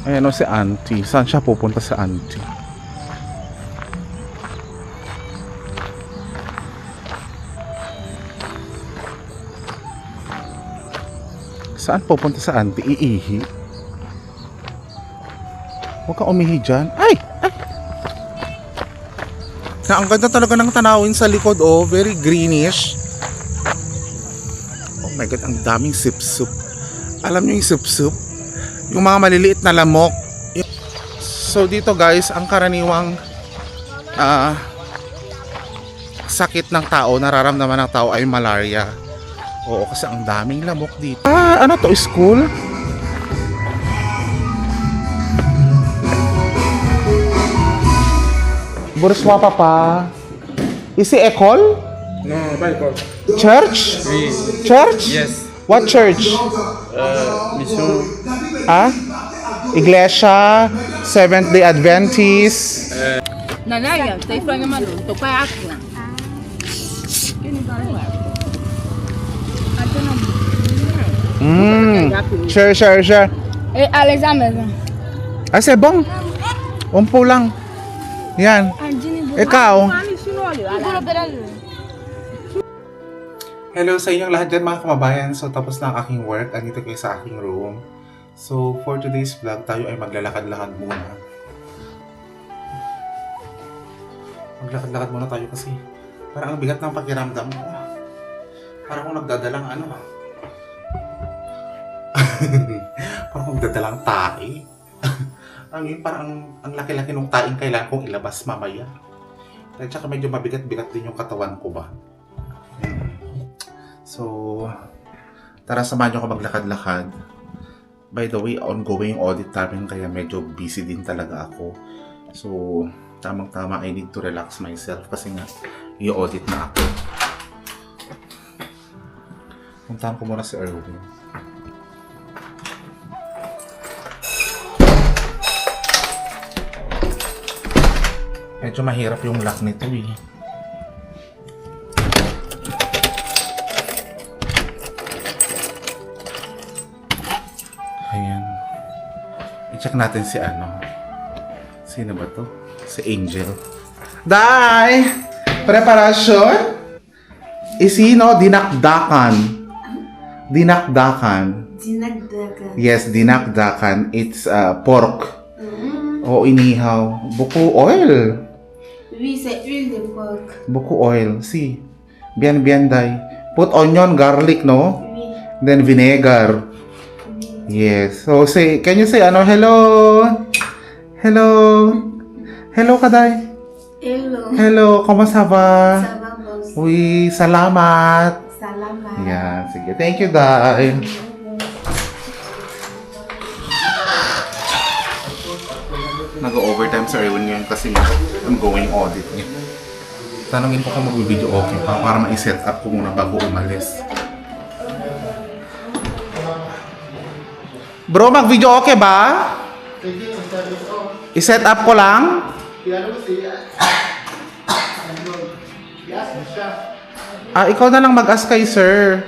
Ayan o si auntie. Saan siya pupunta sa auntie? Saan pupunta sa auntie? Iihi? Huwag kang umihi dyan. Ay! Ay! Ang ganda talaga ng tanawin sa likod, oh. Very greenish. Oh my God, ang daming sipsup. Alam niyo yung sipsup? Yung mga maliliit na lamok. So dito guys, ang karaniwang sakit ng tao, nararamdaman ng tao ay malaria. Oo, kasi ang daming lamok dito. Ano to? School? Bourgeois papa. Is it école? Non, pas école. Church? Oui. Church? Yes. What church? Mission. Iglesia, Seventh-day Adventist. Nanaya, estoy falando, tô para aqui. Sure. Allez à maison. Ah, c'est bon. Umpo lang. Yan. Ikaw? Hello sa inyong lahat dyan mga kababayan. So tapos na ang aking work. Andito kayo sa aking room. So for today's vlog, tayo ay maglalakad-lakad muna. Maglakad-lakad muna tayo kasi parang ang bigat ng pakiramdam mo. Parang kung nagdadalang ano. Parang kung nagdadalang tae. Parang ang laki-laki ng taing kailangan kong ilabas mamaya. At saka medyo mabigat-bigat din yung katawan ko ba. So, tara samahan niyo ako maglakad-lakad. By the way, ongoing audit namin kaya medyo busy din talaga ako. So, tamang-tama I need to relax myself kasi nga i-audit na ako. Puntahan ko muna si Erwin. Medyo mahirap yung lock nito eh. Ayan. I-check natin si ano. Sino ba to? Si Angel. Day! Preparasyon? Isino? Dinakdakan. Dinakdakan. Dinagdagan. Yes, dinakdakan. It's pork. O inihaw. Buko oil. Oui, c'est huile de porc. Buko oil. See. Bien, day. Put onion, garlic, no? Oui. Then vinegar. Yes. So say, can you say ano? Hello. Hello. Hello kaday. Hello. Hello, kamusta ba? Ça va, boss? Uy, salamat. Salamat. Yan, sige. Thank you, Day. Nag-overtime sa Erwin ngayon kasi nga ongoing audit niya. Tanungin ko kung mag-video okay pa para ma-set up ko muna bago umalis. Bro, mag-video okay ba? I-set up ko lang? Ikaw na lang mag-ask kay sir.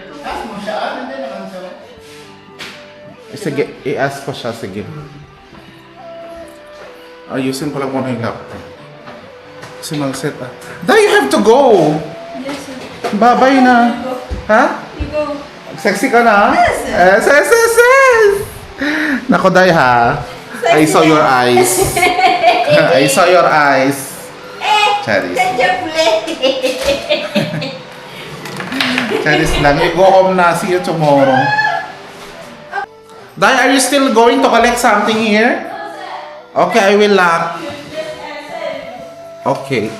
Sige, i-ask ko siya. Sige. Ayusin ko lang muna yung laptop. Kasi mag-set up. Dad, you have to go! Yes, sir. Bye-bye na. Ha? You go. Sexy ka na? Yes, yes! Nako, Day, ha? I saw your eyes. I saw your eyes. Charis. Charis lang. You go home na. See you tomorrow. Day, are you still going to collect something here? Okay, I will lock. Okay.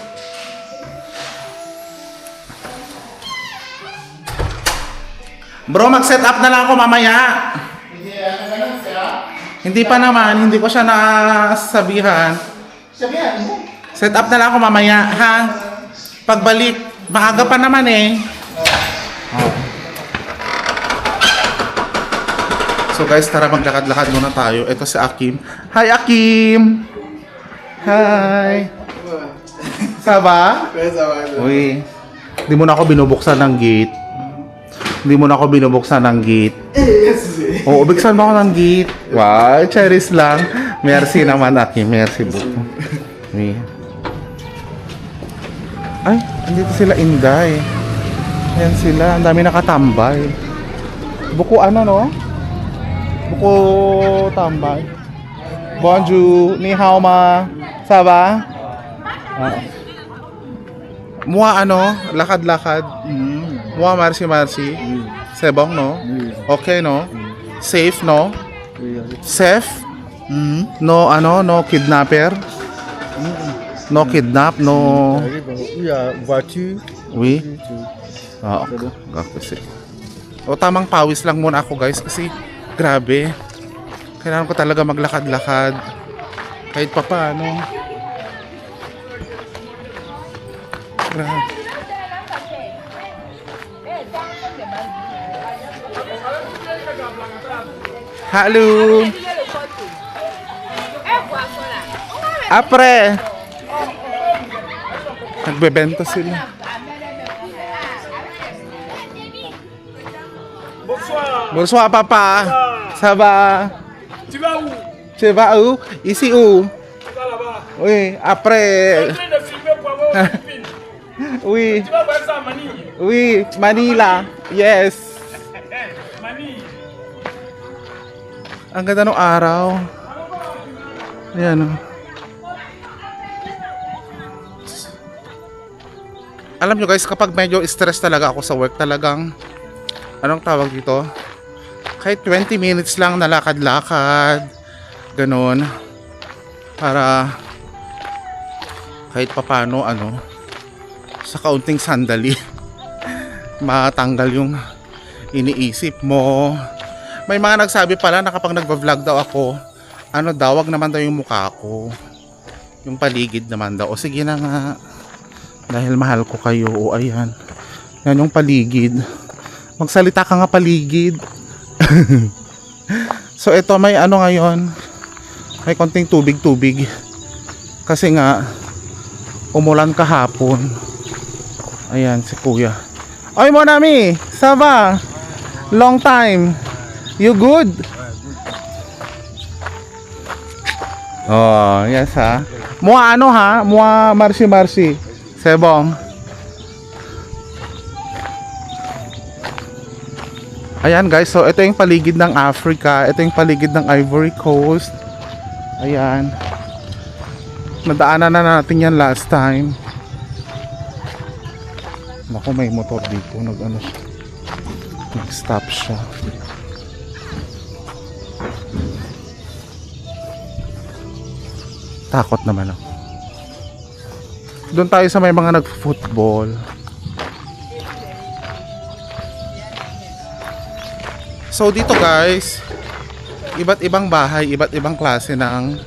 Bro, mag-set up na lang ako mamaya. Hindi pa naman, hindi ko siya nasabihan. Set up na lang ako mamaya, ha? Pagbalik, maaga pa naman eh. Oh. So guys, tara maglakad-lakad muna tayo. Ito si Akim. Hi, Akim! Hi! Saba? Uy, hindi mo na ako binubuksan ng gate. Hindi mo na ako binubuksan ng gate. Oo, buksan mo ako ng gate. Wow, cherries lang. Merci naman, Aki. Merci, buko. Oui. Ay, andito sila, Inday. Ayan sila. Ang dami nakatambay. Buko ano, no? Buko tambay. Bonjour. Ni hao ma. Ça va? Mua ano? Lakad-lakad. Mua marsi-marsi. C'est bon, no? Okay, no? Safe, no? Safe? No, ano? No kidnapper? No kidnap? No... Il y a voiture. Oui? Okay. Kasi. O tamang pawis lang muna ako guys kasi grabe. Kailangan ko talaga maglakad-lakad. Kahit pa paano. Grabe. Hello. Apre. Nagbebenta sila. Bonsoir papa. Ça va? Tu vas où? Tu vas où? Ici où? Tu vas là-bas. Oui, Tu es après. en train de filmer pour avoir une copine. Oui, Tu vas voir ça à Manille. oui, Manila. Yes. Manille. Ang ganda ng araw. Ayan o. Alam nyo guys, kapag medyo stress talaga ako sa work, talagang anong tawag dito? Kahit 20 minutes lang na lakad-lakad, ganun, para kahit papano ano, sa kaunting sandali matanggal yung iniisip mo. May mga nagsabi pala na kapag nagva-vlog daw ako, ano daw, wag naman daw yung mukha ko, yung paligid naman daw. O sige na nga, dahil mahal ko kayo. O ayan, yan yung paligid. Magsalita ka nga paligid. So ito may ano ngayon, may konting tubig-tubig kasi nga umulan kahapon. Ayan si kuya. Oy Monami, ça va? Long time. You good? Oh, yes ha. Mua ano ha? Mua marsi-marsi. Sebong. Ayan guys, so ito yung paligid ng Africa. Ito yung paligid ng Ivory Coast. Ayan. Nadaanan na natin yan last time. Naku, may motor dito. Nag-ano siya. Nag-stop siya. Takot naman ako. Doon tayo sa may mga nag-football. So dito guys, iba't ibang bahay, iba't ibang klase ng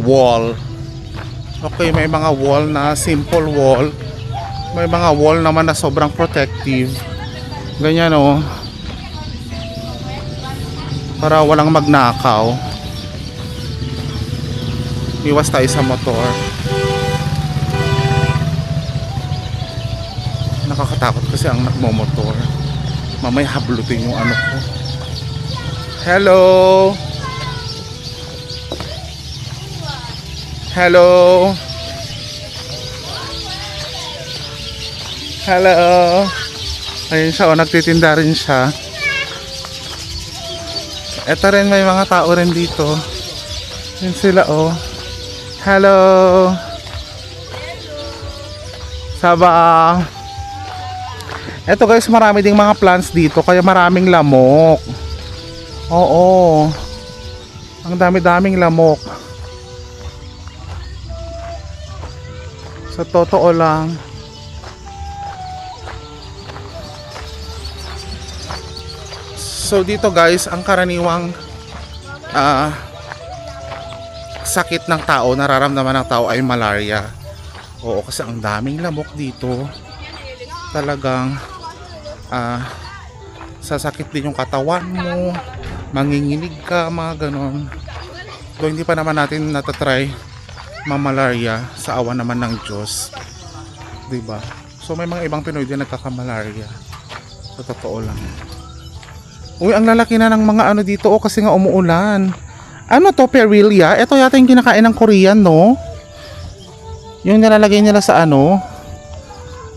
wall. Okay, may mga wall na simple wall. May mga wall naman na sobrang protective. Ganyan oh. Para walang magnakaw. Iwas tayo sa motor. Nakakatakot kasi ang nagmomotor. Mamay hablutin yung ano ko. Hello. Hello. Hello. Ayun siya, nagtitinda rin siya. Eto rin, may mga tao rin dito. Yun sila oh. Hello. Saba. Eto guys, marami ding mga plants dito, kaya maraming lamok. Oo. Ang dami-daming lamok. Sa totoo lang. So dito guys, ang karaniwang sakit ng tao, nararamdaman ng tao ay malaria. Oo, kasi ang daming lamok dito. Talagang sasakit din yung katawan mo, manginginig ka, mga ganon. So hindi pa naman natin natatry mamalaria, sa awa naman ng Diyos, diba? So may mga ibang Pinoy din nagkakamalaria, sa totoo lang. Uy, ang lalaki na ng mga ano dito oh, kasi nga umuulan. Ano to, Perilia? Ito yata yung kinakain ng Korean, no? Yung nilalagay nila sa ano.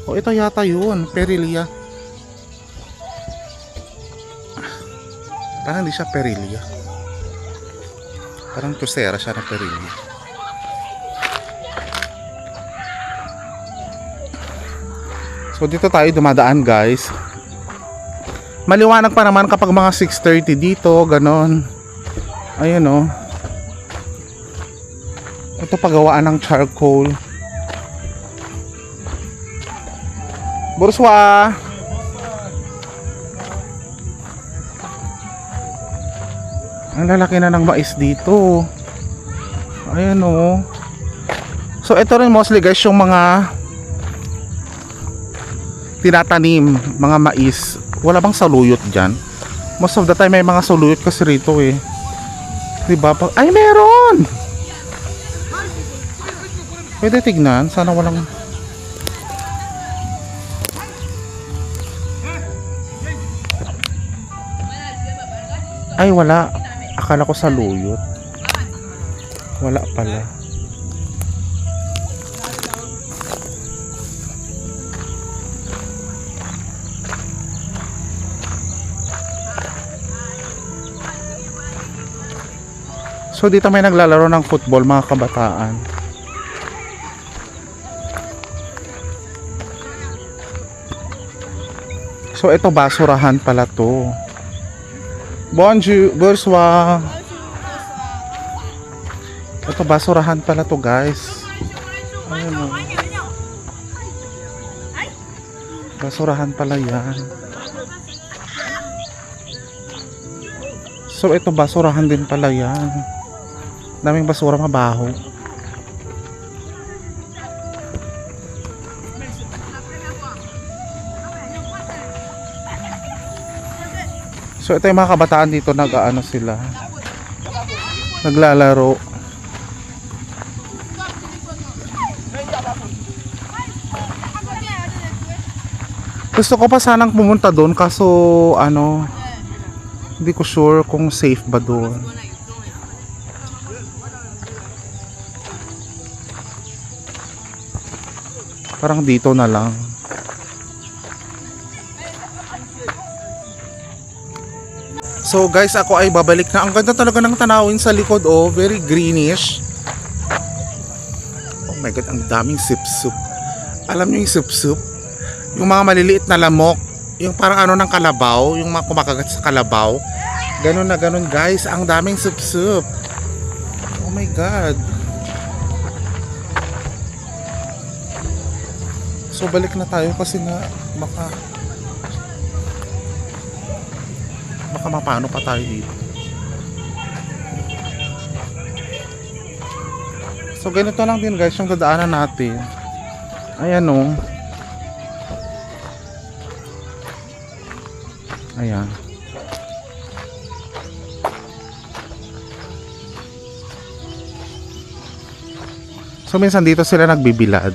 O, ito yata yun, Perilia. Parang hindi siya Perilia. Parang kusera siya na Perilia. So, dito tayo dumadaan, guys. Maliwanag pa naman kapag mga 6:30 dito, ganon. Ayun oh. Ito pagawaan ng charcoal. Burswa. Ang lalaki na ng mais dito. Ayun oh. So ito rin mostly guys yung mga tinatanim, mga mais. Wala bang saluyot dyan? Most of the time may mga saluyot kasi rito eh. Diba? Ay meron! Pwede tignan. Sana walang... Ay wala. Akala ko saluyot. Wala pala. So dito may naglalaro ng football mga kabataan. So ito basurahan pala to. Bonjour, bonsoir. Ito basurahan pala to guys. Ayun o. Basurahan pala yan. So ito basurahan din pala yan. Daming basura, mabaho. So ito yung mga kabataan dito nag-aano sila. Naglalaro. Gusto ko pa sanang pumunta doon kaso ano, hindi ko sure kung safe ba doon. Parang dito na lang. So guys, ako ay babalik na. Ang ganda talaga ng tanawin sa likod oh, very greenish. Oh my god, ang daming sipsup. Alam niyo yung sipsup? Yung mga maliliit na lamok, yung parang ano ng kalabaw, yung mga kumakagat sa kalabaw. Ganun na ganun guys, ang daming sipsup. Oh my god. So balik na tayo kasi nga baka mapano pa tayo dito. So ganito lang din guys yung dadaanan natin. Ayan o. Ayan. So minsan dito sila nagbibilad.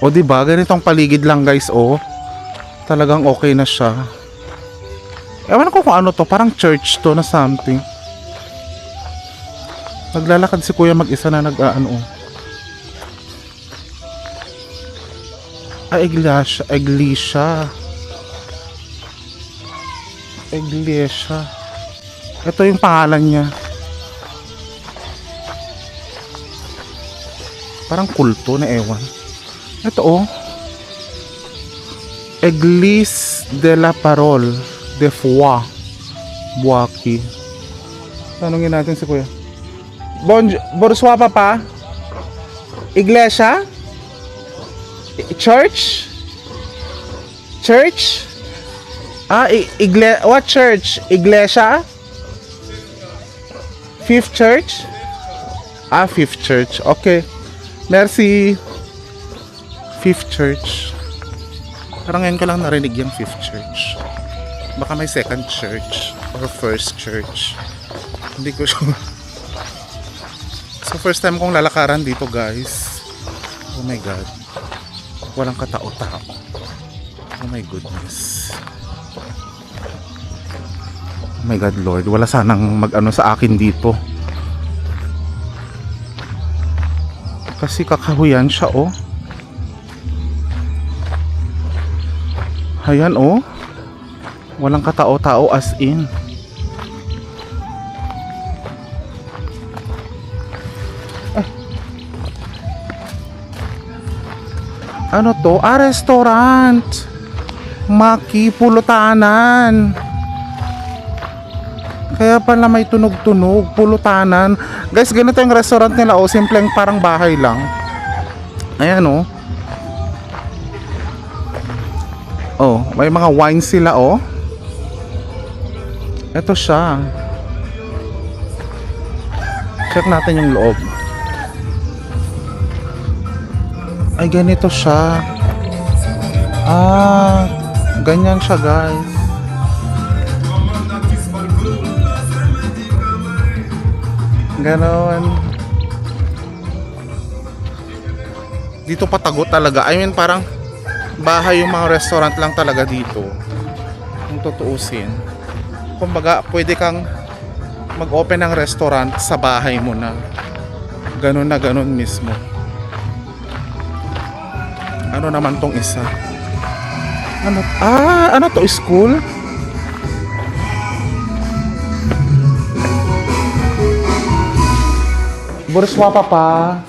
O diba, ganitong paligid lang guys, oh. Talagang okay na siya. Ewan ko kung ano to, parang church to na something. Naglalakad si kuya mag-isa na nag-ano, oh. Iglesia. Ito yung pangalan niya. Parang kulto na ewan. Ito oh. Église de la Parole de Foi. Buaki. Tanungin natin si kuya. Bonsoir papa. Iglesia? Church? Church? What church? Iglesia? Fifth church? Fifth church. Okay. Merci. Fifth church. Parang ngayon ko lang narinig yung fifth church. Baka may second church or first church. Hindi ko sure. So first time kong lalakaran dito guys. Oh my god. Walang katao-tao. Oh my goodness. Oh my God, Lord. Wala sanang mag-ano sa akin dito. Kasi kakahuyan siya, oh. Ayan, oh. Walang katao-tao as in. Ano to? Restaurant. Maki Pulutanan. Kaya pala may tunog-tunog, Pulutanan. Guys, ganito yung restaurant nila, oh, simpleng parang bahay lang. Ayan, oh. Oh, may mga wine sila, oh. Ito siya. Check natin yung loob. Ay, ganito siya. Ah, ganyan siya, guys. Ganon. Dito patago talaga. I mean, parang bahay yung mga restaurant lang talaga dito. Kung tutuusin. Kumbaga, pwede kang mag-open ng restaurant sa bahay mo na. Ganon na ganon mismo. Ano naman tong isa? Ano? Ah, ano to? School? Bourgeois papa.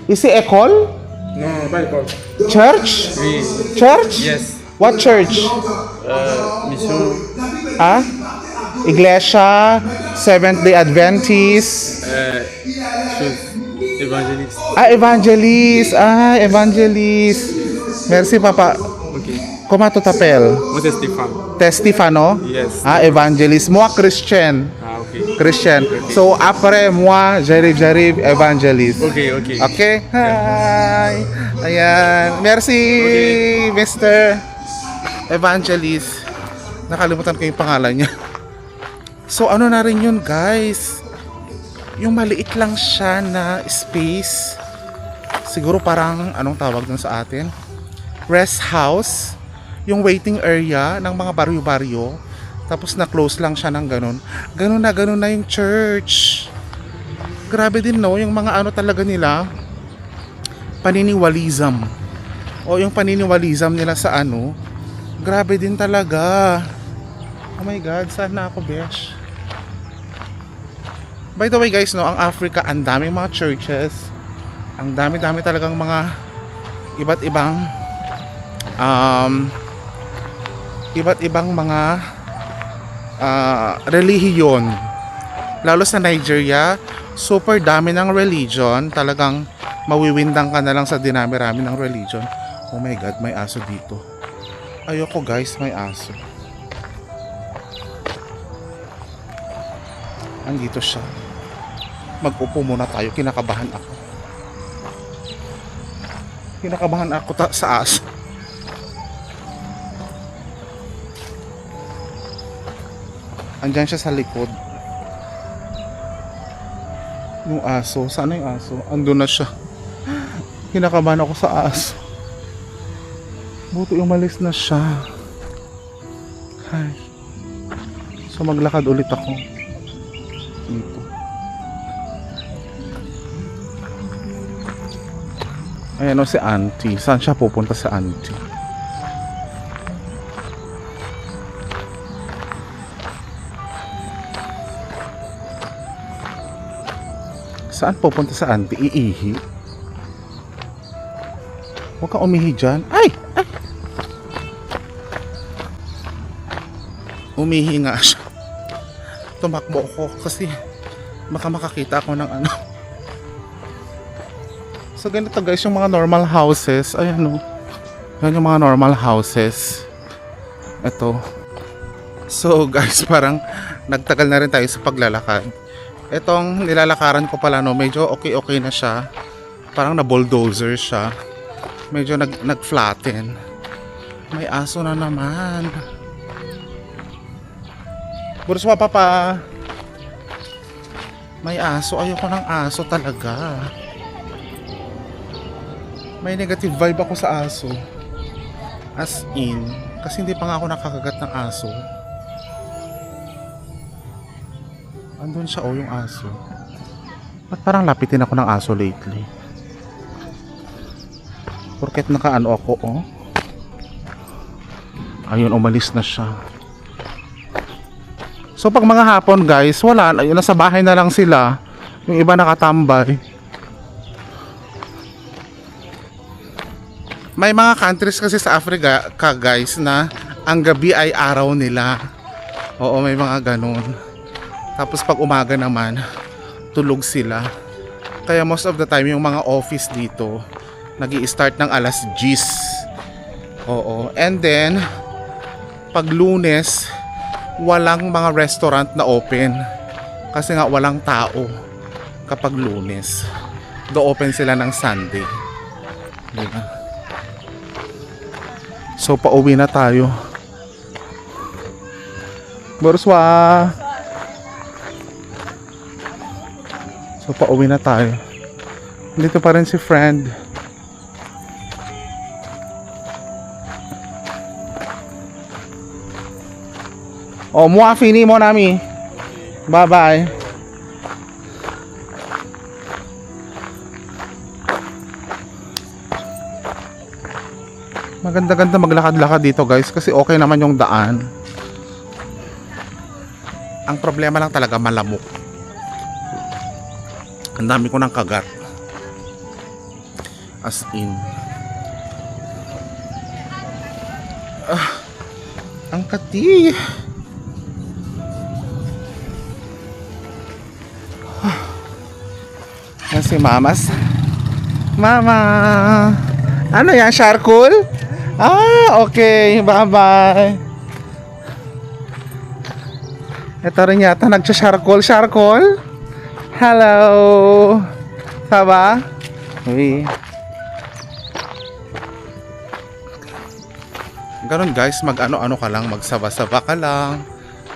Is it école? Non, pas école. Church? Oui. Church? Yes. What church? Mission. Ah? Iglesia? Seventh-day Adventist? Chose. Évangéliste. Ah, evangelist. Ah, evangelist. Merci, papa. Ok. Comment tu t'appelles? Moi, c'est Stéphane. T'es Stefano? Yes. Ah, evangelist. Moi, Christian. Ah, ok. Christian. So, après moi, j'arrive, evangelist. Ok, ok. Okay? Hi! Ayan. Merci, Mr. Evangelist. Nakalimutan ko yung pangalan niya. So, ano na rin yun, guys? Yung maliit lang siya na space. Siguro parang, anong tawag dun sa atin? Rest house. Yung waiting area ng mga baryo-baryo. Tapos na-close lang siya ng ganun. Ganun na yung church. Grabe din, no? Yung mga ano talaga nila, paniniwalism. O yung paniniwalism nila sa ano, grabe din talaga. Oh my God, saan na ako, besh? By the way, guys, no, ang Africa, ang daming mga churches. Ang dami-dami talagang mga iba't ibang mga relihiyon. Lalo sa Nigeria, super dami ng religion. Talagang mawiwindang ka na lang sa dinami-rami ng religion. Oh my God, may aso dito. Ayoko, guys, may aso. Andito siya. Mag-upo muna tayo. Kinakabahan ako. Sa aso. Andyan siya sa likod. Yung aso. Saan na yung aso? Andun na siya. Kinakabahan ako sa aso. Buti umalis na siya. Ay. So maglakad ulit ako. Dito. Ayan o si auntie. Saan siya pupunta si auntie? Saan pupunta sa auntie? Iihi? Huwag kang umihi dyan. Ay! Ay! Umihi nga siya. Tumakbo ko kasi baka makakita ako ng ano. So ganito guys yung mga normal houses. Ayan o. Yan yung mga normal houses. Ito. So guys, parang nagtagal na rin tayo sa paglalakad. Etong nilalakaran ko pala, no, medyo okay na siya. Parang na bulldozer siya. Medyo nag-flatten. May aso na naman. Bourgeois papa. May aso. Ayoko ng aso talaga. May negative vibe ako sa aso. As in, kasi hindi pa nga ako nakakagat ng aso. Andun siya, oh, yung aso. Ba't parang lapitin ako ng aso lately? Porket nakaano ako, oh. Ayun, umalis na siya. So pag mga hapon guys, wala, ayun, nasa bahay na lang sila. Yung iba nakatambay. May mga countries kasi sa Africa guys na ang gabi ay araw nila. Oo, may mga ganun. Tapos pag umaga naman, tulog sila. Kaya most of the time yung mga office dito nag-i-start ng alas 10. Oo, and then pag Lunes, walang mga restaurant na open kasi nga walang tao kapag Lunes. Do open sila ng Sunday. Diba? So pauwi na tayo. Borswa. So pauwi na tayo. Dito pa rin si friend. Oh, moi fini mon ami. Bye bye. Maganda-ganda maglakad-lakad dito guys kasi okay naman yung daan. Ang problema lang talaga malamok. Ang dami ko ng kagat. As in. Ang kati. Yan si Mamas. Mama. Ano yan? Charcoal? Ah, okay. Bye-bye. Ito rin yata nagsa-charcoal. Charcoal? Hello. Saba? Uy. Ganon guys, mag-ano-ano ka lang, magsaba-saba ka lang.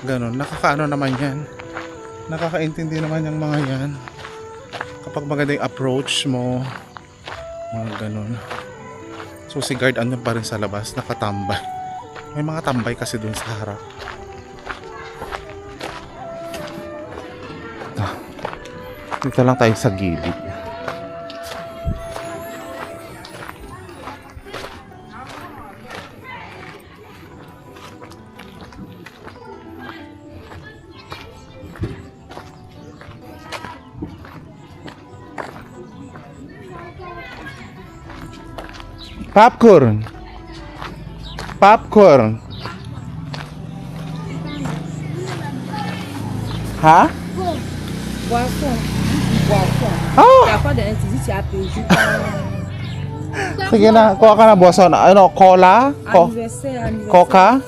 Ganon, nakakaano naman yan. Nakakaintindi naman yung mga yan. Kapag maganda yung approach mo, mga ganon. So si guard andun pa rin sa labas, nakatambay. May mga tambay kasi dun sa harap. Dito lang tayo sa gilid. Popcorn. Popcorn. Ha? Boisson. Boisson. Oh! Il y a pas d'institut à payer. Sige na, kuha ka na boson. Ano, cola? Anniversaire. Coca?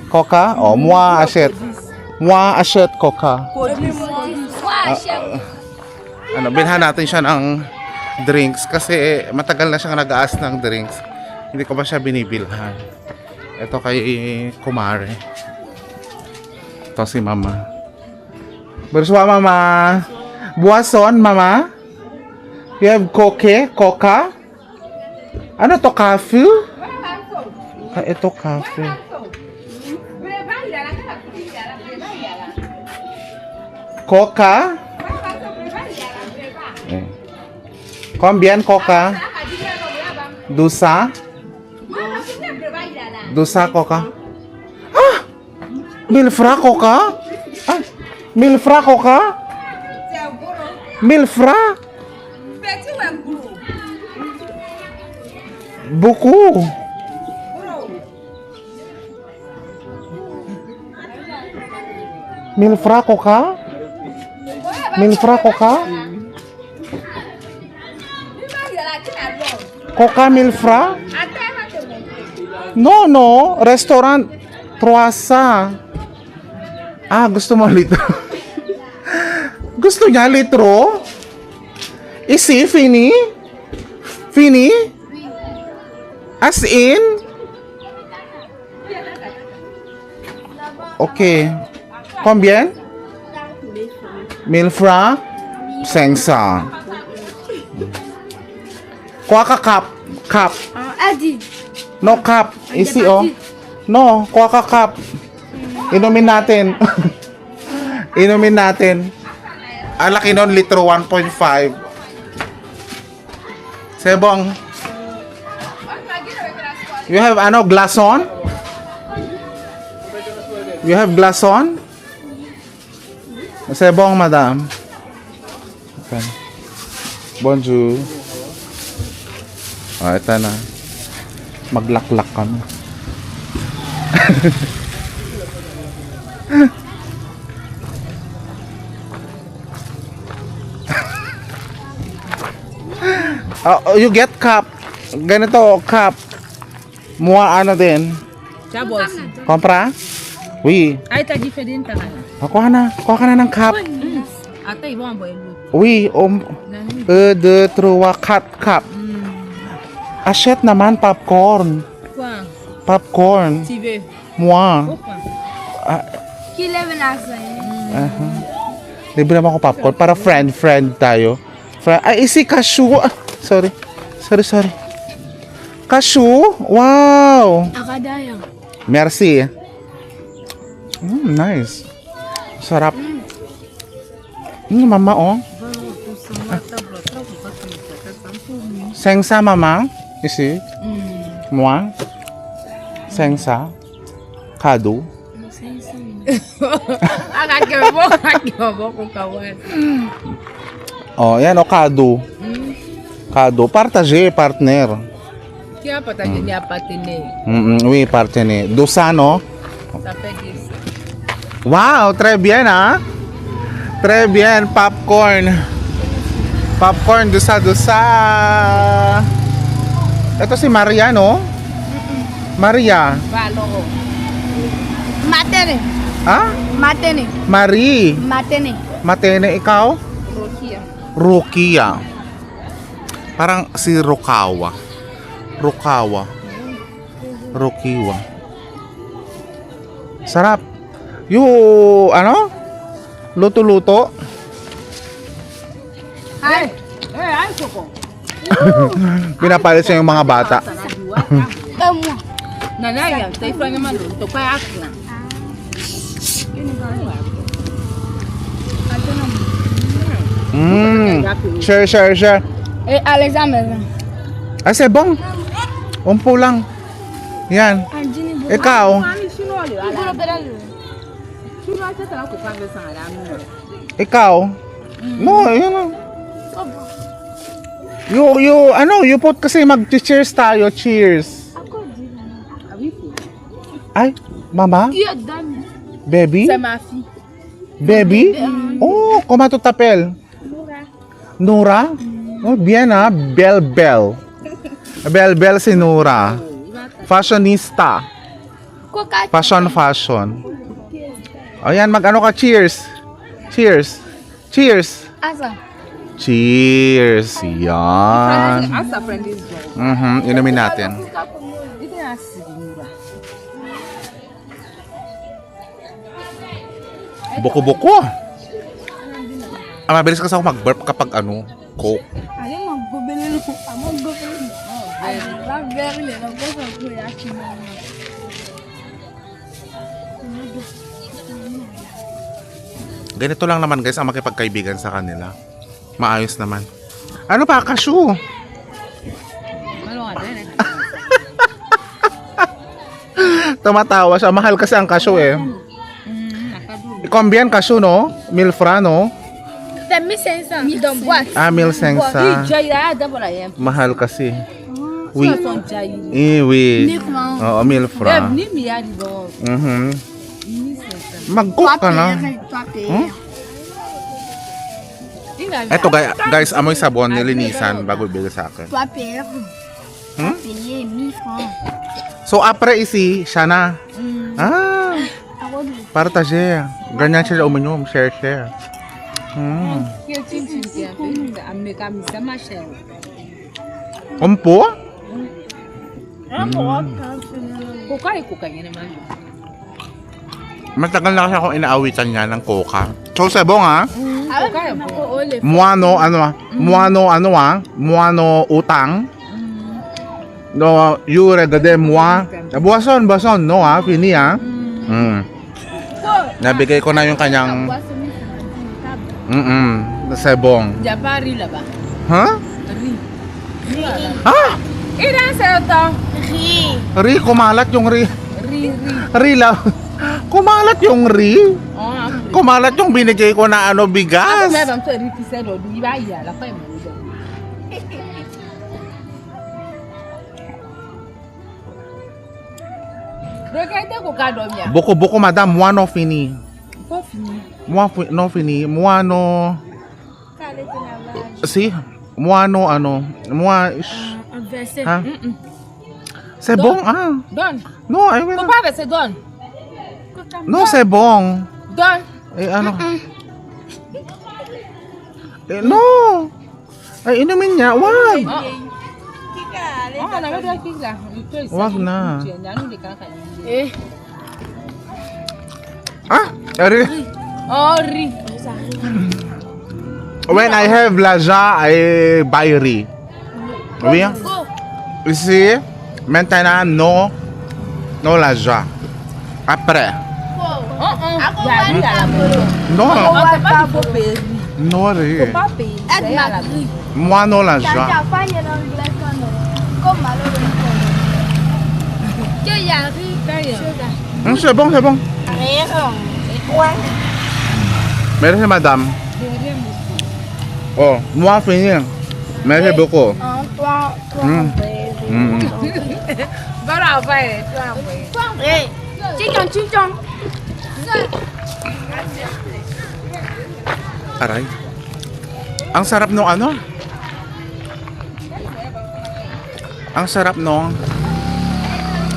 Coca? Oh, moi achète. Moi achète Coca. Ano, bilhan natin siya ng drinks kasi matagal na siyang nag-aas ng drinks. Hindi ko pa siya binibilhan. Ito kay Kumare. Ito si Mama. Berswa Mama. Boisson Mama. You have Coke? Coca? Ano to? Coffee? Ah, ito coffee. Coca? Eh. Combien Coca? Dusa? Dusa Coca? Ah! 1000 francs Coca? Ah! 1000 francs Coca? 1000 francs? Beaucoup. Mil francs Coca? 1000 francs Coca? Coca 1000 francs? No, no. Restaurant 300. Ah, gusto mo litro? Gusto niya litro? Isi, fini? Fini? As in? Okay. Combien? 1000 francs? 500. Kuha ka cup. Cup. Adi. No, cup. Easy, oh. No, kuha ka cup. Inumin natin. Inumin natin. Ang laki nun, litro 1.5. Sebong. You have ano, glason? You have glason? Sebong, madam. Okay. Bonjour. Oh, ito na. Maglaklak kami. Oh, you get cup. Ganito, cup. Mua ano din. Já boss. Kompra? Oui. Aí tá diferente, tá? Kuha na. Kuha ka na ng cup. Até aí, vamos boy. Oui. 1, 2, 3, cup. Achète naman popcorn. Quoi? Popcorn. Tu veux? Moi. Opa. Qui lève la scène? Libre naman ako popcorn. Para friend tayo. Ay, isi cashew. Ah, sorry. Cashew? Wow. Akadaya. Merci. Nice. Sarap. Mama, oh. Sengsa, mama. Isi. Moi. Sengsa. Kado. Acabou com o kawan. Oh, yan, oh, kado. Kado. Partage, partner. Que é pra tá de patiner? Oui, partner. Dusano. Ça fait isso. Wow, très bien, ah. Très bien, popcorn. Popcorn, dusa. Ito si Maria, no? Maria. Valor. Matene. Ah? Matene. Marie. Matene. Matene, ikaw? Roquia. Rukia. Parang si Rukawa. Rukiwa. Sarap. Ano? Luto-luto. Ai, ai, Coco. Pinapalit sa yung mga bata. Tamo. Nanaya, tem frango maduro. Tô com a água. Share. Et allez à maison. Ay, sebong. Umpo lang. Yan. Ikaw. Ikaw. No, yun lang. You put kasi mag-cheers tayo. Cheers. Ay, mama? Baby? C'est ma fille. Baby? Oh, comment tu t'appelles? Nora? Oh, bien ah. Bel. Bel si Nora. Fashionista. Fashion. Ayan, mag-ano ka? Cheers. Asa. Cheers. Yan. Asa friend is John. Inumin natin. Ito na si Mura. Buko-buko. Mabilis kasi ako mag-burp kapag Coke. Allez, mon gobelin. Mon gobelin. La verle, la cosa qui è qui. Ganito lang naman guys ang makipagkaibigan sa kanila. Maayos naman. Ano pa? Cashew. Tumatawa siya. Mahal kasi ang cashew eh. Combien cashew, no? 1000 francs, no? C'est 1500 dans boîte. Ah, 1500. Mahal kasi. Oui. Oui. 1000 francs. Oo, 1000 francs. Mag-cook ka na. Eto guys, amoy sabon nilinisan bago ibigay sa akin. Toi payer. Toi payer 1000 francs. So apre isi, siya na. Ah, partage. Ganyan siya uminom, share. Umpo? Matagal na kasi akong inaawitan niya ng coca. So sebong ha? Muano utang. No, you regardez moi. Boisson, no fini Nabigay ko na yung kanyang c'est bon. Il n'y a pas riz là-bas. Huh? Riz. Ah! Et dans ce temps, Ri, kumalat yung ri. riz. Ri lang. Kumalat yung ri. Oh, après. Kumalat yung binigay ko na ano, bigas. Mais bon, tu riz qui sert au il va y aller. La fin, il va Regardez qu'on a dormi. Boko, madame, moi no fini. Pas fini. Moi no fini. Moi no... Kale tinawag. Si? Moi no ano. Moi... Un verset. Ha? C'est bon, Donne. No, I will... Faut pas verser, donne. No, c'est bon. Donne. Eh, ano? Eh, no. Ay, inumin niya. Wag. Kikale. Oh, on avait déjà qui là. Wag na. Eh. Ah, ri. Oh, riz. When I have l'argent, I buy riz. Oui. Ici, maintenant, no l'argent. Après. Il y a riz à la maison. No, On ne sait pas qu'il faut payer. no riz. Pas payer. C'est à la maison. Moi, no l'argent. Fanya ng black ano. Comme malheureux. Que y a ri. C'est bon, c'est bon. Merci, madame. Oh, moi, fini. Merci beaucoup. Voilà, on va aller. Eh, chichong. Aray. Ang sarap nung ano? Ang sarap nung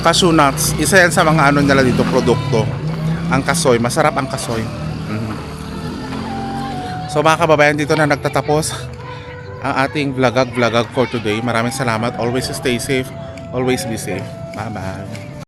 cashew nuts. Isa yan sa mga ano nila dito, produkto. Ang kasoy. Masarap ang kasoy. So mga kababayan, dito na nagtatapos ang ating vlog for today. Maraming salamat. Always stay safe. Always be safe. Bye-bye.